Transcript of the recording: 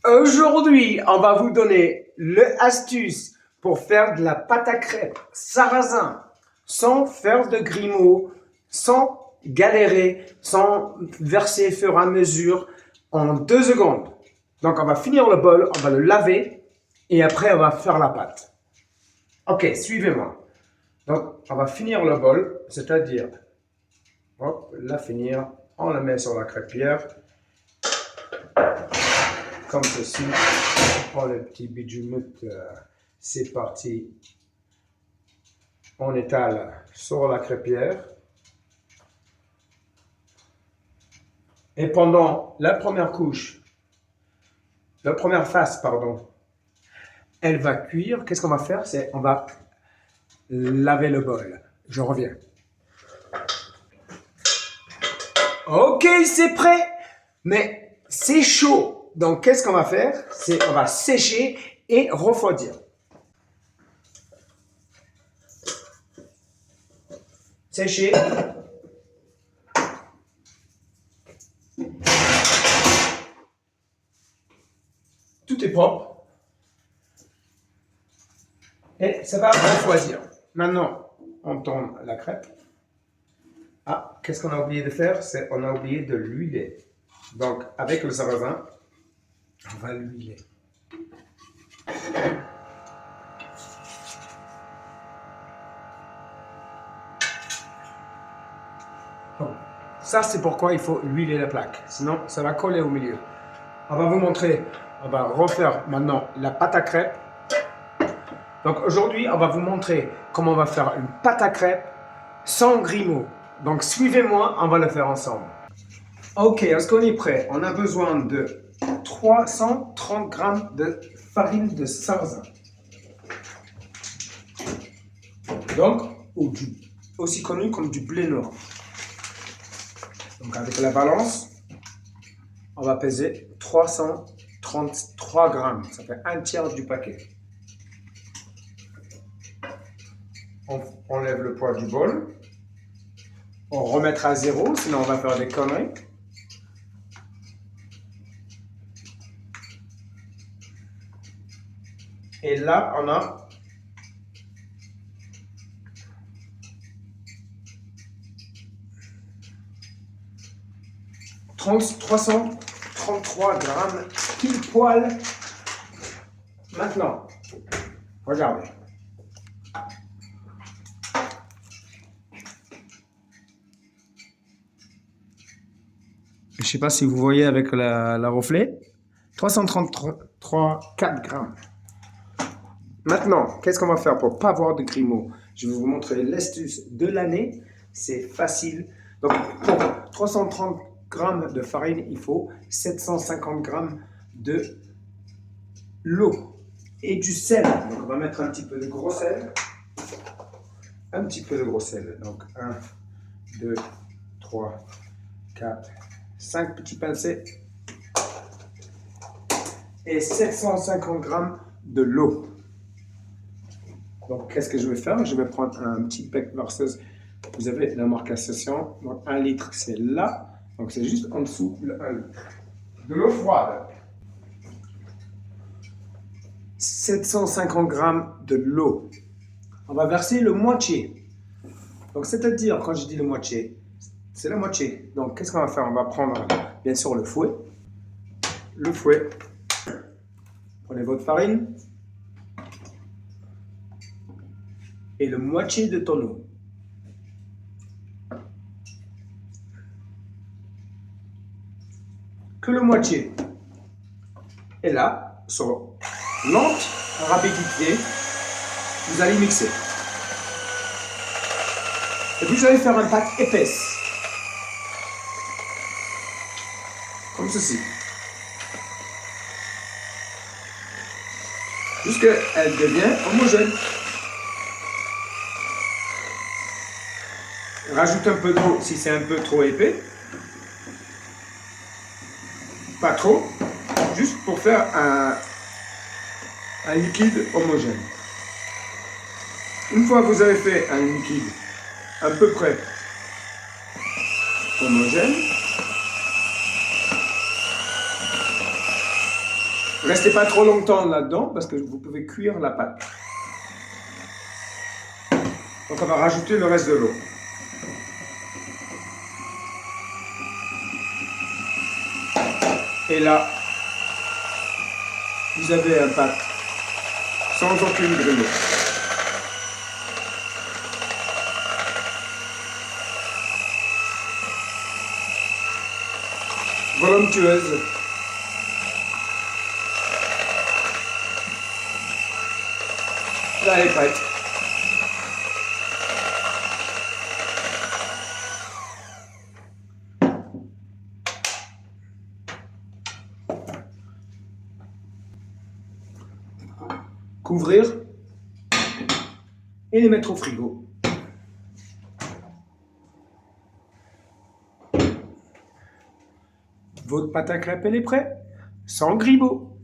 Aujourd'hui, on va vous donner l'astuce pour faire de la pâte à crêpes sarrasin sans faire de grimaud, sans galérer, sans verser au fur et à mesure en 2 secondes. Donc, on va finir le bol, on va le laver et après, on va faire la pâte. Ok, suivez-moi. Donc, on va finir le bol, c'est-à-dire, hop, la finir, on la met sur la crêpière. Comme ceci. On prend le petit bijoumout, c'est parti. On étale sur la crêpière. Et pendant la première couche, la première face, pardon, elle va cuire. Qu'est-ce qu'on va faire? C'est on va laver le bol. Je reviens. Ok, c'est prêt. Mais c'est chaud. Donc, qu'est-ce qu'on va faire? C'est on va sécher et refroidir. Sécher. Tout est propre. Et ça va refroidir. Maintenant, on tourne la crêpe. Ah, qu'est-ce qu'on a oublié de faire? C'est on a oublié de l'huiler. Donc, avec le sarrasin, on va l'huiler. Bon. Ça, c'est pourquoi il faut huiler la plaque. Sinon, ça va coller au milieu. On va vous montrer, on va refaire maintenant la pâte à crêpes. Donc, aujourd'hui, on va vous montrer comment on va faire une pâte à crêpes sans grimaud. Donc, suivez-moi, on va le faire ensemble. Ok, est-ce qu'on est prêt? On a besoin de 330 g de farine de sarrasin. Donc, aussi connu comme du blé noir. Donc, avec la balance, on va peser 333 grammes. Ça fait un tiers du paquet. On enlève le poids du bol. On remettra à zéro, sinon on va faire des conneries. Et là, on a 333 grammes pile poil. Maintenant, regardez. Je ne sais pas si vous voyez avec la reflet. 333, 4 grammes. Maintenant, qu'est-ce qu'on va faire pour ne pas avoir de grimaud? Je vais vous montrer l'astuce de l'année. C'est facile. Donc, pour 330 grammes de farine, il faut 750 grammes de l'eau et du sel. Donc, on va mettre un petit peu de gros sel. Un petit peu de gros sel. Donc, 1, 2, 3, 4, 5 petits pincés. Et 750 grammes de l'eau. Donc, qu'est-ce que je vais faire? Je vais prendre un petit bec verseuse. Vous avez la marcation. Donc, 1 litre, c'est là. Donc, c'est juste en dessous le 1 litre. De l'eau froide. 750 grammes de l'eau. On va verser le moitié. Donc, c'est-à-dire, quand je dis le moitié, c'est la moitié. Donc, qu'est-ce qu'on va faire? On va prendre, bien sûr, le fouet. Le fouet. Prenez votre farine. Et le moitié de ton eau. Que le moitié. Et là, sur lente rapidité, vous allez mixer. Et puis vous allez faire une pâte épaisse. Comme ceci. Jusqu'à ce qu'elle devienne homogène. Rajoute un peu d'eau si c'est un peu trop épais. Pas trop. Juste pour faire un liquide homogène. Une fois que vous avez fait un liquide à peu près homogène, Restez pas trop longtemps là-dedans parce que vous pouvez cuire la pâte. Donc on va rajouter le reste de l'eau. Et là, vous avez un pâte sans aucune grumeau. Voluptueuse. Là, elle est prête. Couvrir et les mettre au frigo. Votre pâte à crêpes, elle est prête, sans grimaud.